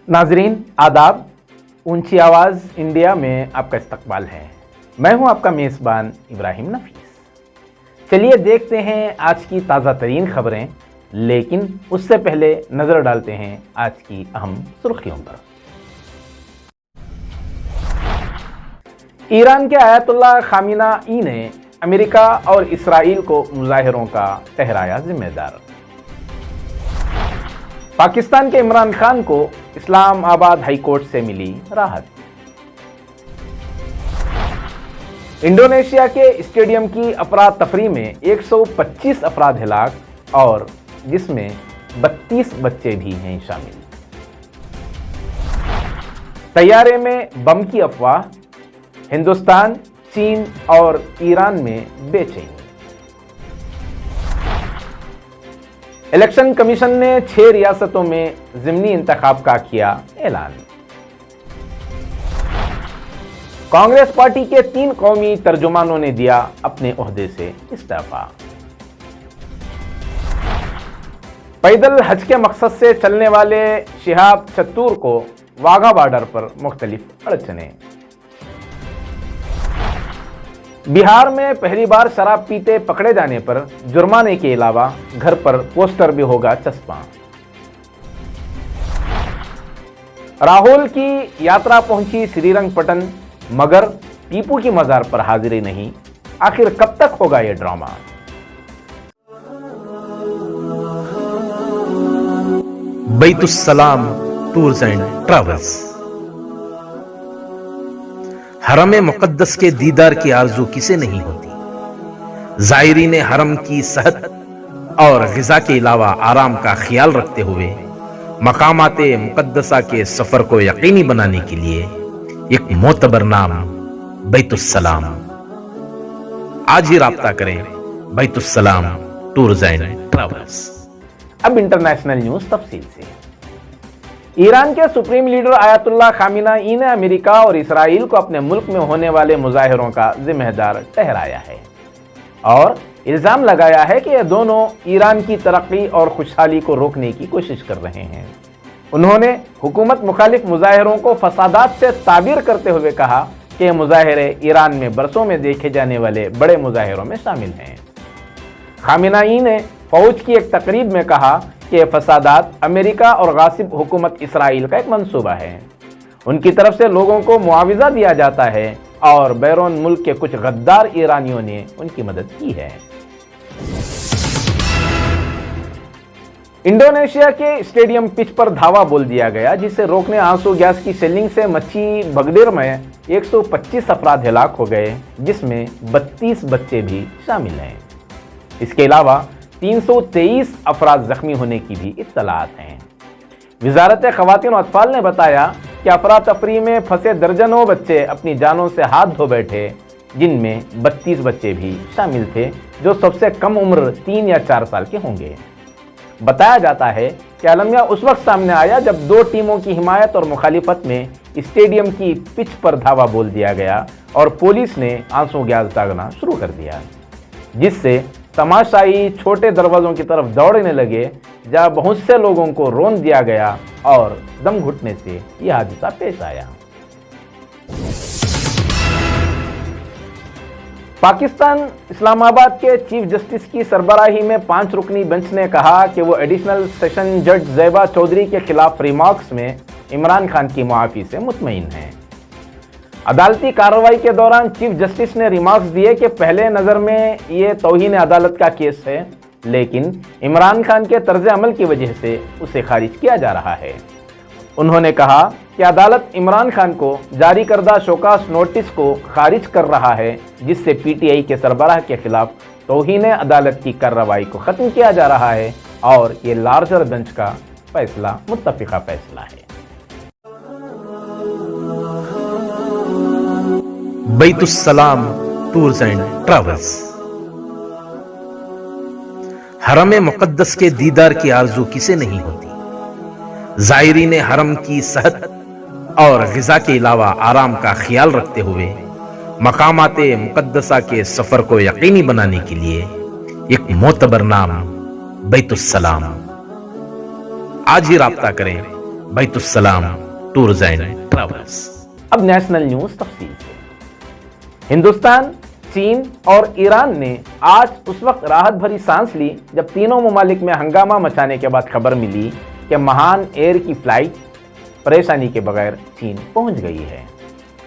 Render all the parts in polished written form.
नाजरीन आदाब, ऊंची आवाज़ इंडिया में आपका इस्तकबाल है। मैं हूं आपका मेज़बान इब्राहिम नफीस। चलिए देखते हैं आज की ताज़ा तरीन खबरें, लेकिन उससे पहले नज़र डालते हैं आज की अहम सुर्खियों पर। ईरान के आयतुल्लाह खामिनेई ने अमेरिका और इसराइल को मुजाहिरों का ठहराया जिम्मेदार। पाकिस्तान के इमरान खान को इस्लामाबाद हाईकोर्ट से मिली राहत। इंडोनेशिया के स्टेडियम की अफरा तफरी में 125 अफराद हलाक और जिसमें 32 बच्चे भी हैं शामिल। तैयारे में बम की अफवाह, हिंदुस्तान, चीन और ईरान में बेचैनी। इलेक्शन कमीशन ने 6 रियासतों में ज़िमनी इंतखाब का किया ऐलान। कांग्रेस पार्टी के 3 कौमी तर्जुमानों ने दिया अपने ओहदे से इस्तीफा। पैदल हज के मकसद से चलने वाले शिहाब चत्तूर को वाघा बॉर्डर पर मुख्तलिफ अड़चने। बिहार में पहली बार शराब पीते पकड़े जाने पर जुर्माने के अलावा घर पर पोस्टर भी होगा चस्पा। राहुल की यात्रा पहुंची श्रीरंगपटन, मगर टीपू की मजार पर हाजिरी नहीं। आखिर कब तक होगा यह drama? Baitussalam tours and travels. हरम मुक़द्दस के दीदार की आरज़ू किसे नहीं होती। ज़ायरीन हरम की सेहत और ग़िज़ा के अलावा आराम का ख्याल रखते हुए मकामात मुक़द्दसा के सफ़र को यकीनी बनाने के लिए एक मोतबर नाम बैतुस्सलाम। आज ही राब्ता करें बैतुस्सलाम टूर्स एंड ट्रैवल्स। अब इंटरनेशनल न्यूज़ तफसील से। ईरान के सुप्रीम लीडर आयतुल्लाह खामिनेई ने अमेरिका और इसराइल को अपने मुल्क में होने वाले मुजाहिरों का जिम्मेदार ठहराया है और इल्ज़ाम लगाया है कि ये दोनों ईरान की तरक्की और खुशहाली को रोकने की कोशिश कर रहे हैं। उन्होंने हुकूमत मुखालिफ मुजाहिरों को फसादात से ताबीर करते हुए कहा कि ये मुजाहिरे ईरान में बरसों में देखे जाने वाले बड़े मुजाहिरों में शामिल हैं। खामिनेई ने फौज की एक तकरीब में कहा कि फसादात अमेरिका और गासिब हुकूमत इसराइल का एक मंसूबा है। उनकी तरफ से लोगों को मुआविजा दिया जाता है और बैरून मुल्क के कुछ गद्दार ईरानियों ने उनकी मदद की है। इंडोनेशिया के स्टेडियम पिच पर धावा बोल दिया गया, जिसे रोकने आंसू गैस की शेलिंग से मची भगदड़ में 125 अफराद हलाक हो गए, जिसमें 32 बच्चे भी शामिल हैं। इसके अलावा 323 अफराद जख्मी होने की भी इत्तलात हैं। वजारत ख़वातीन और अतफाल ने बताया कि अफरा तफरी में फंसे दर्जनों बच्चे अपनी जानों से हाथ धो बैठे, जिनमें 32 बच्चे भी शामिल थे, जो सबसे कम उम्र 3 या 4 साल के होंगे। बताया जाता है कि अलमिया उस वक्त सामने आया जब 2 टीमों की हिमायत और मुखालिफत में स्टेडियम की पिच पर धावा बोल दिया गया और पुलिस ने आंसू गैस दागना शुरू कर दिया, जिससे तमाशाई छोटे दरवाजों की तरफ दौड़ने लगे, जहां बहुत से लोगों को रोन दिया गया और दम घुटने से यह हादसा पेश आया। पाकिस्तान इस्लामाबाद के चीफ जस्टिस की सरबराही में 5 रुकनी बेंच ने कहा कि वो एडिशनल सेशन जज ज़ैबा चौधरी के खिलाफ रिमार्क्स में इमरान खान की मुआफ़ी से मुतमईन है। अदालती कार्रवाई के दौरान चीफ जस्टिस ने रिमार्क्स दिए कि पहले नज़र में ये तौहीन अदालत का केस है, लेकिन इमरान खान के तर्ज अमल की वजह से उसे खारिज किया जा रहा है। उन्होंने कहा कि अदालत इमरान खान को जारी करदा शोकास नोटिस को खारिज कर रहा है, जिससे पीटीआई के सरबराह के खिलाफ तौहीन अदालत की कार्रवाई को ख़त्म किया जा रहा है और ये लार्जर बेंच का फैसला मुत्तफ़िक़ा फैसला है। बैतुस्सलाम टूर्स एंड ट्रैवल्स। हरम मुक़द्दस के दीदार की आरज़ू किसे नहीं होती। ज़ायरीन हरम की सेहत और ग़िज़ा के अलावा आराम का ख्याल रखते हुए मकामात मुक़द्दसा के सफ़र को यकीनी बनाने के लिए एक मोतबर नाम बैतुस्सलाम। आज ही राब्ता करें बैतुस्सलाम टूर्स एंड ट्रैवल्स। अब नेशनल न्यूज तफसील से। हिंदुस्तान, चीन और ईरान ने आज उस वक्त राहत भरी सांस ली जब तीनों ममालिक में हंगामा मचाने के बाद खबर मिली कि महान एयर की फ्लाइट परेशानी के बगैर चीन पहुंच गई है।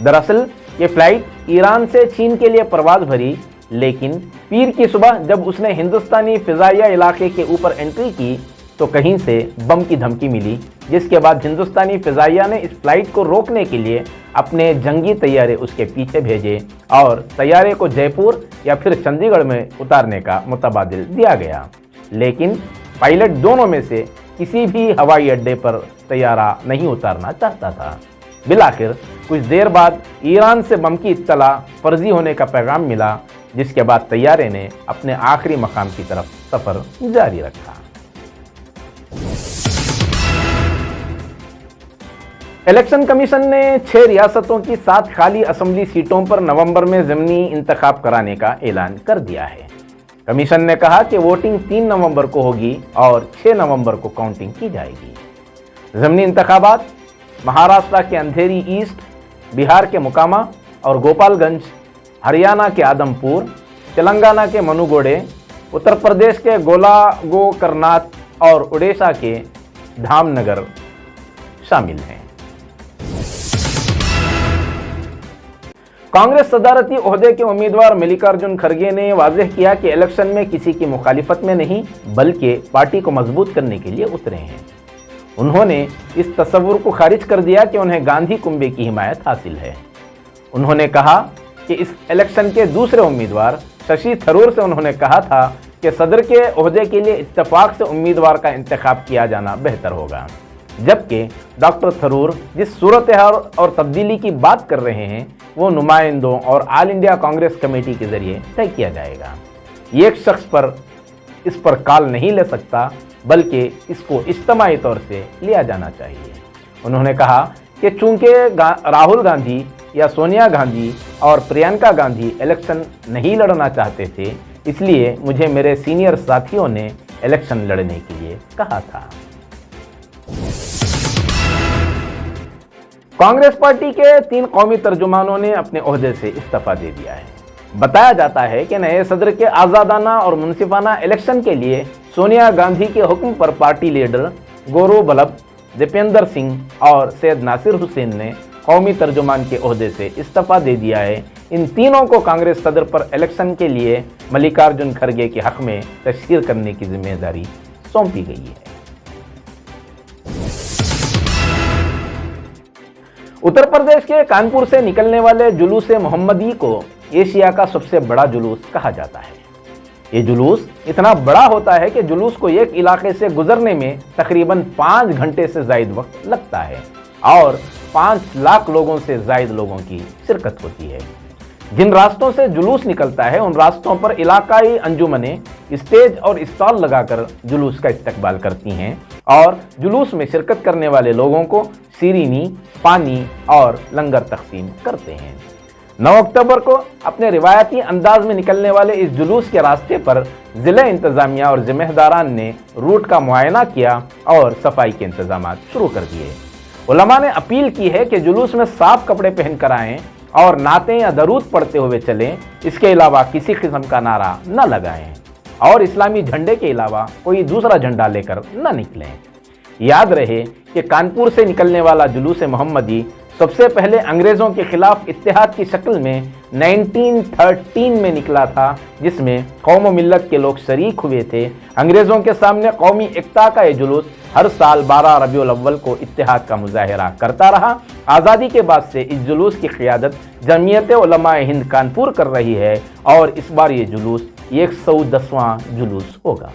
दरअसल ये फ्लाइट ईरान से चीन के लिए परवाज भरी, लेकिन पीर की सुबह जब उसने हिंदुस्तानी फिजाइया इलाके के ऊपर एंट्री की तो कहीं से बम की धमकी मिली, जिसके बाद हिंदुस्तानी फिजाइया ने इस फ्लाइट को रोकने के लिए अपने जंगी तैयारे उसके पीछे भेजे और तैयारे को जयपुर या फिर चंडीगढ़ में उतारने का मुतबादिल दिया गया। लेकिन पायलट दोनों में से किसी भी हवाई अड्डे पर तैयारा नहीं उतारना चाहता था। बिलाखिर कुछ देर बाद ईरान से बम की इत्तला फर्जी होने का पैगाम मिला, जिसके बाद तैयारे ने अपने आखिरी मकाम की तरफ सफर जारी रखा। इलेक्शन कमीशन ने 6 रियासतों की 7 खाली असेंबली सीटों पर नवंबर में ज़मीनी इंतखाब कराने का ऐलान कर दिया है। कमीशन ने कहा कि वोटिंग 3 नवंबर को होगी और 6 नवंबर को काउंटिंग की जाएगी। ज़मीनी इंतखाबात महाराष्ट्र के अंधेरी ईस्ट, बिहार के मुकामा और गोपालगंज, हरियाणा के आदमपुर, तेलंगाना के मनुगोड़े, उत्तर प्रदेश के गोलागोकरनाथ और उड़ीसा के धामनगर शामिल हैं। कांग्रेस सदारती ओहदे के उम्मीदवार मल्लिकार्जुन खड़गे ने वाज़ेह किया कि इलेक्शन में किसी की मुखालिफत में नहीं बल्कि पार्टी को मजबूत करने के लिए उतरे हैं। उन्होंने इस तस्वुर को खारिज कर दिया कि उन्हें गांधी कुंबे की हिमायत हासिल है। उन्होंने कहा कि इस इलेक्शन के दूसरे उम्मीदवार शशि थरूर से उन्होंने कहा था कि सदर के ओहदे के लिए इत्तेफाक से उम्मीदवार का इंतखाब किया जाना बेहतर होगा, जबकि डॉक्टर थरूर जिस सूरत हाल और तब्दीली की बात कर रहे हैं वो नुमाइंदों और ऑल इंडिया कांग्रेस कमेटी के जरिए तय किया जाएगा। एक शख्स पर इस पर कॉल नहीं ले सकता बल्कि इसको इज्तिमाई तौर से लिया जाना चाहिए। उन्होंने कहा कि चूंकि राहुल गांधी या सोनिया गांधी और प्रियंका गांधी इलेक्शन नहीं लड़ना चाहते थे, इसलिए मुझे मेरे सीनियर साथियों ने इलेक्शन लड़ने के लिए कहा था। कांग्रेस पार्टी के 3 कौमी तर्जुमानों ने अपने ओहदे से इस्तीफा दे दिया है। बताया जाता है कि नए सदर के आज़ादाना और मुनसिफाना इलेक्शन के लिए सोनिया गांधी के हुक्म पर पार्टी लीडर गौरव बल्लभ, दीपेंद्र सिंह और सैयद नासिर हुसैन ने कौमी तर्जुमान के ओहदे से इस्तीफा दे दिया है। इन तीनों को कांग्रेस सदर पर इलेक्शन के लिए मल्लिकार्जुन खड़गे के हक में तशहीर करने की जिम्मेदारी सौंपी गई है। उत्तर प्रदेश के कानपुर से निकलने वाले जुलूस मोहम्मदी को एशिया का सबसे बड़ा जुलूस कहा जाता है। ये जुलूस इतना बड़ा होता है कि जुलूस को एक इलाके से गुजरने में तकरीबन 5 घंटे से ज़ायद वक्त लगता है और 5 लाख लोगों से ज़ायद लोगों की शिरकत होती है। जिन रास्तों से जुलूस निकलता है उन रास्तों पर इलाकाई अंजुमनें स्टेज और स्टॉल लगाकर जुलूस का इस्तकबाल करती हैं और जुलूस में शिरकत करने वाले लोगों को शीरीनी, पानी और लंगर तकसीम करते हैं। 9 अक्टूबर को अपने रिवायती अंदाज में निकलने वाले इस जुलूस के रास्ते पर ज़िला इंतज़ामिया और ज़िम्मेदारान ने रूट का मुआयना किया और सफाई के इंतजाम शुरू कर दिए। उलमा ने अपील की है कि जुलूस में साफ कपड़े पहनकर आएँ और नाते या दरूद पढ़ते हुए चलें। इसके अलावा किसी किस्म का नारा न लगाएं और इस्लामी झंडे के अलावा कोई दूसरा झंडा लेकर न निकलें। याद रहे कि कानपुर से निकलने वाला जुलूस मोहम्मदी सबसे पहले अंग्रेज़ों के खिलाफ इत्तेहाद की शक्ल में 1913 में निकला था, जिसमें कौम मिल्लत के लोग शरीक हुए थे। अंग्रेज़ों के सामने कौमी एकता का ये जुलूस हर साल 12 रबीउल अव्वल को इत्तेहाद का मुजाहरा करता रहा। आज़ादी के बाद से इस जुलूस की क़ियादत जमीयत उलमाए हिंद कानपुर कर रही है और इस बार ये जुलूस 110वां जुलूस होगा।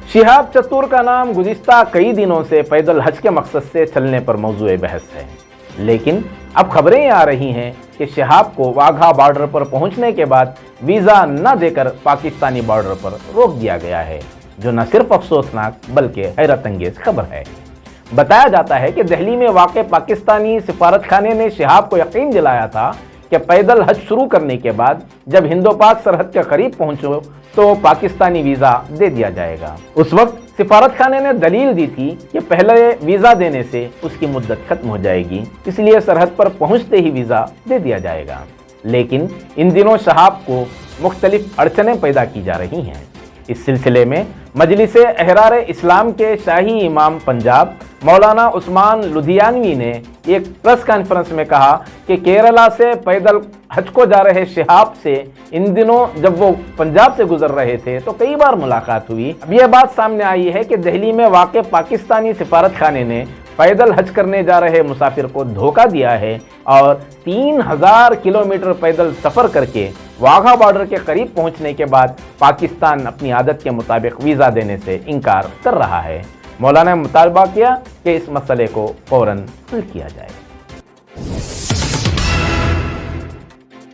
शिहाब चतुर का नाम गुज़िश्ता कई दिनों से पैदल हज के मकसद से चलने पर मौजूए बहस है, लेकिन अब खबरें आ रही हैं कि शिहाब को वाघा बॉर्डर पर पहुंचने के बाद वीज़ा न देकर पाकिस्तानी बॉर्डर पर रोक दिया गया है, जो न सिर्फ अफसोसनाक बल्कि हैरत अंगेज खबर है। बताया जाता है कि दिल्ली में वाक़ पाकिस्तानी सिफारतखाने ने शिहाब को यकीन दिलाया था कि पैदल हज शुरू करने के बाद जब हिंदो पाक सरहद के करीब पहुंचो तो पाकिस्तानी वीज़ा दे दिया जाएगा। उस वक्त सिफारत खाने ने दलील दी थी कि पहले वीज़ा देने से उसकी मुद्दत खत्म हो जाएगी, इसलिए सरहद पर पहुंचते ही वीज़ा दे दिया जाएगा। लेकिन इन दिनों शहाब को मुख्तलिफ अड़चनें पैदा की जा रही हैं। इस सिलसिले में मजलिस अहरार इस्लाम के शाही इमाम पंजाब मौलाना उस्मान लुधियानवी ने एक प्रेस कॉन्फ्रेंस में कहा कि केरला से पैदल हज को जा रहे शहाब से इन दिनों जब वो पंजाब से गुजर रहे थे तो कई बार मुलाकात हुई। अब यह बात सामने आई है कि दिल्ली में वाक़ पाकिस्तानी सिफारत खाने ने पैदल हज करने जा रहे मुसाफिर को धोखा दिया है और 3000 किलोमीटर पैदल सफ़र करके वाघा बॉर्डर के करीब पहुंचने के बाद पाकिस्तान अपनी आदत के मुताबिक वीज़ा देने से इनकार कर रहा है। मौलाना ने मुतालबा किया कि इस मसले को फौरन हल किया जाए।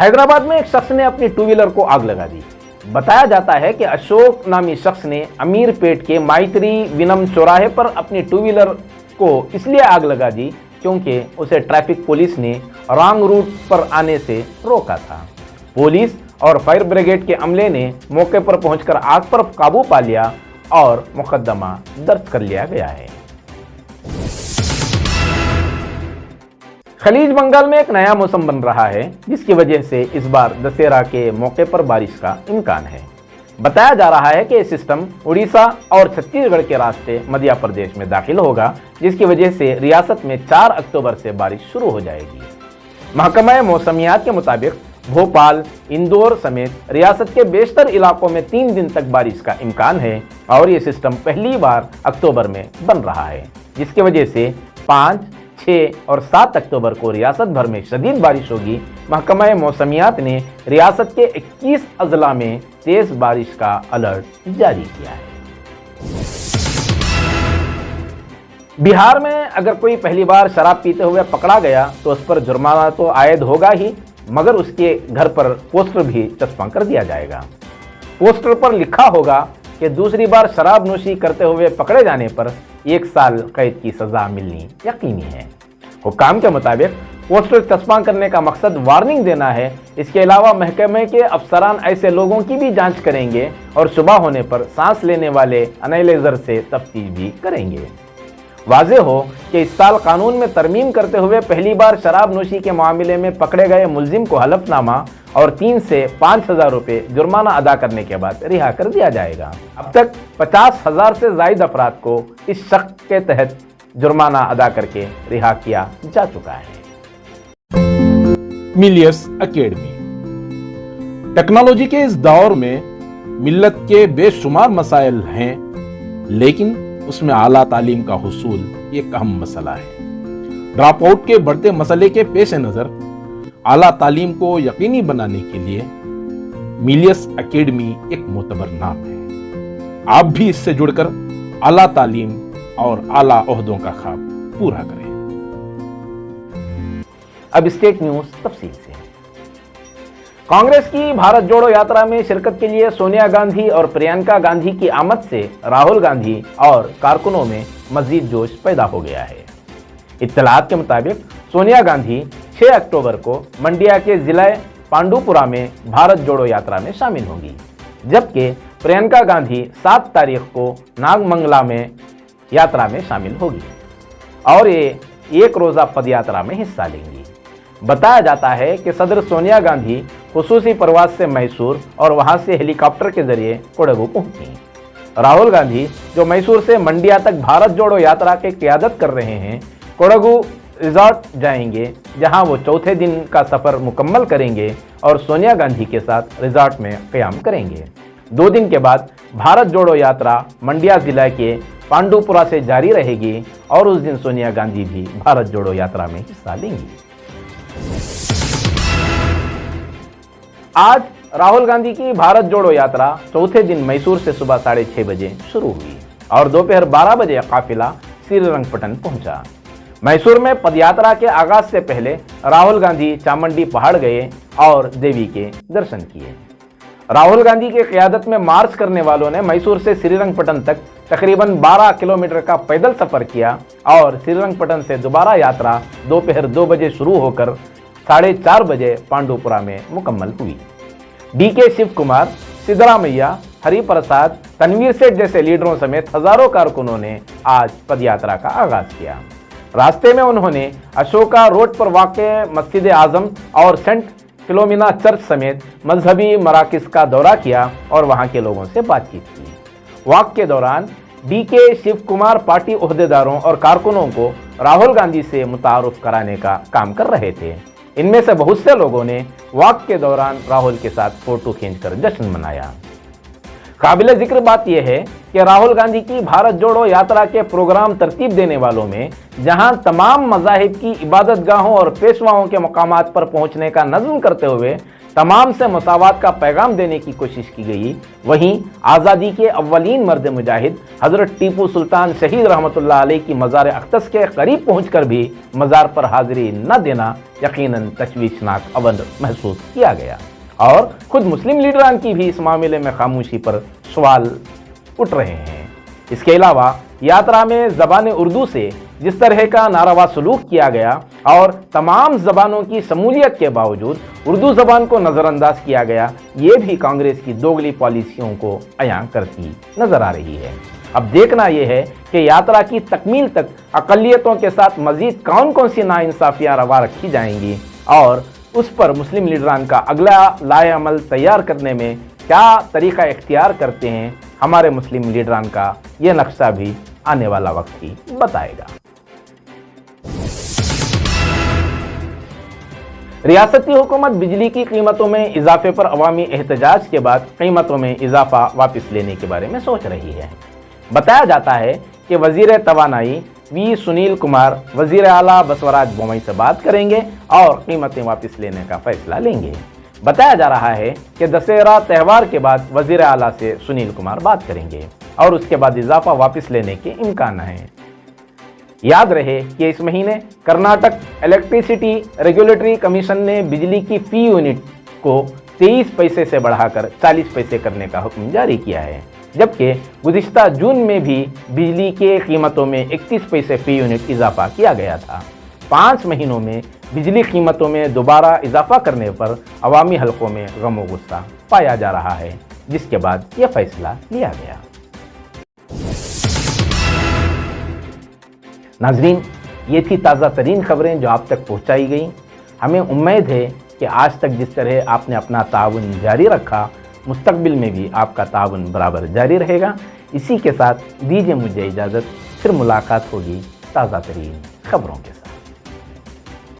हैदराबाद में एक शख्स ने अपनी टू व्हीलर को आग लगा दी। बताया जाता है कि अशोक नामी शख्स ने अमीरपेट के माइत्री विनम चौराहे पर अपनी टू व्हीलर को इसलिए आग लगा दी क्योंकि उसे ट्रैफिक पुलिस ने रॉन्ग रूट पर आने से रोका था। पुलिस और फायर ब्रिगेड के अमले ने मौके पर पहुंचकर आग पर काबू पा लिया और मुकदमा दर्ज कर लिया गया है। खलीज बंगाल में एक नया मौसम बन रहा है जिसकी वजह से इस बार दशहरा के मौके पर बारिश का इम्कान है। बताया जा रहा है कि यह सिस्टम उड़ीसा और छत्तीसगढ़ के रास्ते मध्य प्रदेश में दाखिल होगा, जिसकी वजह से रियासत में 4 अक्टूबर से बारिश शुरू हो जाएगी। महकमा मौसमियात के मुताबिक भोपाल, इंदौर समेत रियासत के बेशतर इलाकों में 3 दिन तक बारिश का इम्कान है और ये सिस्टम पहली बार अक्टूबर में बन रहा है, जिसकी वजह से 5, 6 और 7 अक्टूबर को रियासत भर में शदीद बारिश होगी। महकमा मौसमियात ने रियासत के 21 अजला में तेज बारिश का अलर्ट जारी किया है। बिहार में अगर कोई पहली बार शराब पीते हुए पकड़ा गया तो उस पर जुर्माना तो आयद होगा ही, मगर उसके घर पर पोस्टर भी चस्पा कर दिया जाएगा। पोस्टर पर लिखा होगा कि दूसरी बार शराब नोशी करते हुए पकड़े जाने पर 1 साल कैद की सजा मिलनी यकीनी है। हुक्काम के मुताबिक पोस्टर चस्पा करने का मकसद वार्निंग देना है। इसके अलावा महकमे के अफसरान ऐसे लोगों की भी जांच करेंगे और सुबह होने पर सांस लेने वाले एनालाइजर से तफ्तीश भी करेंगे। वाज़ेह हो कि इस साल कानून में तरमीम करते हुए पहली बार शराब नोशी के मामले में पकड़े गए मुलजिम को हलफनामा और 3 से 5,000 रुपये जुर्माना अदा करने के बाद रिहा कर दिया जाएगा। अब तक 50,000 से ज़ायद अफराद को इस शख्स के तहत जुर्माना अदा करके रिहा किया जा चुका है। मिलियस एकेडमी टेक्नोलॉजी के इस दौर में मिल्लत के बेशुमार मसाइल हैं, लेकिन उसमें आला तालीम का हुसूल एक अहम मसला है। ड्रॉप आउट के बढ़ते मसले के पेश नज़र आला तालीम को यकीनी बनाने के लिए मिलियस एकेडमी एक मोतबर नाम है। आप भी इससे जुड़कर आला तालीम और आला ओहदों का ख्वाब पूरा करें। अब स्टेट न्यूज तफसील से। कांग्रेस की भारत जोड़ो यात्रा में शिरकत के लिए सोनिया गांधी और प्रियंका गांधी की आमद से राहुल गांधी और कारकुनों में मजीद जोश पैदा हो गया है। इत्तलात के मुताबिक सोनिया गांधी 6 अक्टूबर को मंडिया के जिला पांडुपुरा में भारत जोड़ो यात्रा में शामिल होंगी, जबकि प्रियंका गांधी 7 तारीख को नागमंगला में यात्रा में शामिल होगी और ये एक रोज़ा पदयात्रा में हिस्सा लेंगी। बताया जाता है कि सदर सोनिया गांधी खुसूसी परवाज से मैसूर और वहां से हेलीकॉप्टर के जरिए कोडगु पहुंची। राहुल गांधी जो मैसूर से मंडिया तक भारत जोड़ो यात्रा की क़यादत कर रहे हैं, कोडगु रिजॉर्ट जाएंगे, जहां वो चौथे दिन का सफ़र मुकम्मल करेंगे और सोनिया गांधी के साथ रिजॉर्ट में क़याम करेंगे। 2 दिन के बाद भारत जोड़ो यात्रा मंडिया जिला के पांडुपुरा से जारी रहेगी और उस दिन सोनिया गांधी भी भारत जोड़ो यात्रा में हिस्सा लेंगी। आज राहुल गांधी की भारत जोड़ो यात्रा चौथे दिन मैसूर से सुबह 6:30 बजे शुरू हुई और दोपहर 12 बजे काफिला श्रीरंगपट्टन पहुंचा। मैसूर में पदयात्रा के आगाज से पहले राहुल गांधी चामुंडी पहाड़ गए और देवी के दर्शन किए। राहुल गांधी की क़यादत में मार्च करने वालों ने मैसूर से श्रीरंगपट्टन तक तकरीबन 12 किलोमीटर का पैदल सफ़र किया और श्रीरंगपट्टन से दोबारा यात्रा दोपहर 2 बजे शुरू होकर 4:30 बजे पांडुपुरा में मुकम्मल हुई। डीके शिव कुमार, सिद्धरामैया, हरि प्रसाद, तनवीर सेठ जैसे लीडरों समेत हजारों कारकुनों ने आज पदयात्रा का आगाज किया। रास्ते में उन्होंने अशोका रोड पर वाक़े मस्जिद आजम और सेंट फिलोमिना चर्च समेत मजहबी मराकिज का दौरा किया और वहां के लोगों से बातचीत की। वॉक के दौरान डीके शिव कुमार पार्टी ओहदेदारों और कारकुनों को राहुल गांधी से मुतारुफ कराने का काम कर रहे थे। इनमें से बहुत से लोगों ने वॉक के दौरान राहुल के साथ फोटो खींचकर जश्न मनाया। काबिल जिक्र बात यह है कि राहुल गांधी की भारत जोड़ो यात्रा के प्रोग्राम तरतीब देने वालों में जहां तमाम मज़ाहिब की इबादत गाहों और पेशवाओं के मकामात पर पहुंचने का नज़्म करते हुए तमाम से मसावात का पैगाम देने की कोशिश की गई, वहीं आज़ादी के अव्वलीन मर्द मुजाहिद हज़रत टीपू सुल्तान शहीद रहमतुल्लाह अलैह की मज़ार अक़दस के करीब पहुंचकर भी मज़ार पर हाज़िरी न देना यकीनन तशवीशनाक अमर महसूस किया गया और खुद मुस्लिम लीडरान की भी इस मामले में खामोशी पर सवाल उठ रहे हैं। इसके अलावा यात्रा में ज़बान उर्दू से जिस तरह का नारवा सलूक किया गया और तमाम ज़बानों की शमूलियत के बावजूद उर्दू ज़बान को नज़रअंदाज किया गया, ये भी कांग्रेस की दोगली पॉलिसियों को अयां करती नजर आ रही है। अब देखना यह है कि यात्रा की तकमील तक अक़लियतों के साथ मज़ीद कौन कौन सी नाइंसाफ़ियाँ रवा रखी जाएंगी और उस पर मुस्लिम लीडरान का अगला लाएअमल तैयार करने में क्या तरीका इख्तियार करते हैं। हमारे मुस्लिम लीडरान का यह नक्शा भी आने वाला वक्त ही बताएगा। रियासती हुकूमत बिजली की कीमतों में इजाफे पर अवामी एहतजाज के बाद कीमतों में इजाफा वापस लेने के बारे में सोच रही है। बताया जाता है कि वजीर तवानाई वी सुनील कुमार वजीर आला बसवराज बोमई से बात करेंगे और कीमतें वापस लेने का फैसला लेंगे। बताया जा रहा है कि दशहरा त्यौहार के बाद वजीर आला से सुनील कुमार बात करेंगे और उसके बाद इजाफा वापस लेने के इम्कान हैं। याद रहे कि इस महीने कर्नाटक इलेक्ट्रिसिटी रेगुलेटरी कमीशन ने बिजली की फी यूनिट को 23 पैसे से बढ़ाकर 40 पैसे करने का हुक्म जारी किया है, जबकि गुज़िश्ता जून में भी बिजली के कीमतों में 31 पैसे फी यूनिट इजाफा किया गया था। 5 महीनों में बिजली कीमतों में दोबारा इजाफा करने पर अवामी हलकों में गम गुस्सा पाया जा रहा है, जिसके बाद यह फैसला लिया गया। नाजरीन, ये थी ताज़ा तरीन खबरें जो आप तक पहुँचाई गई। हमें उम्मीद है कि आज तक जिस तरह आपने अपना ताउन जारी रखा, मुस्तकबिल में भी आपका ताउन बराबर जारी रहेगा। इसी के साथ दीजिए मुझे इजाज़त, फिर मुलाकात होगी ताज़ा तरीन खबरों के साथ।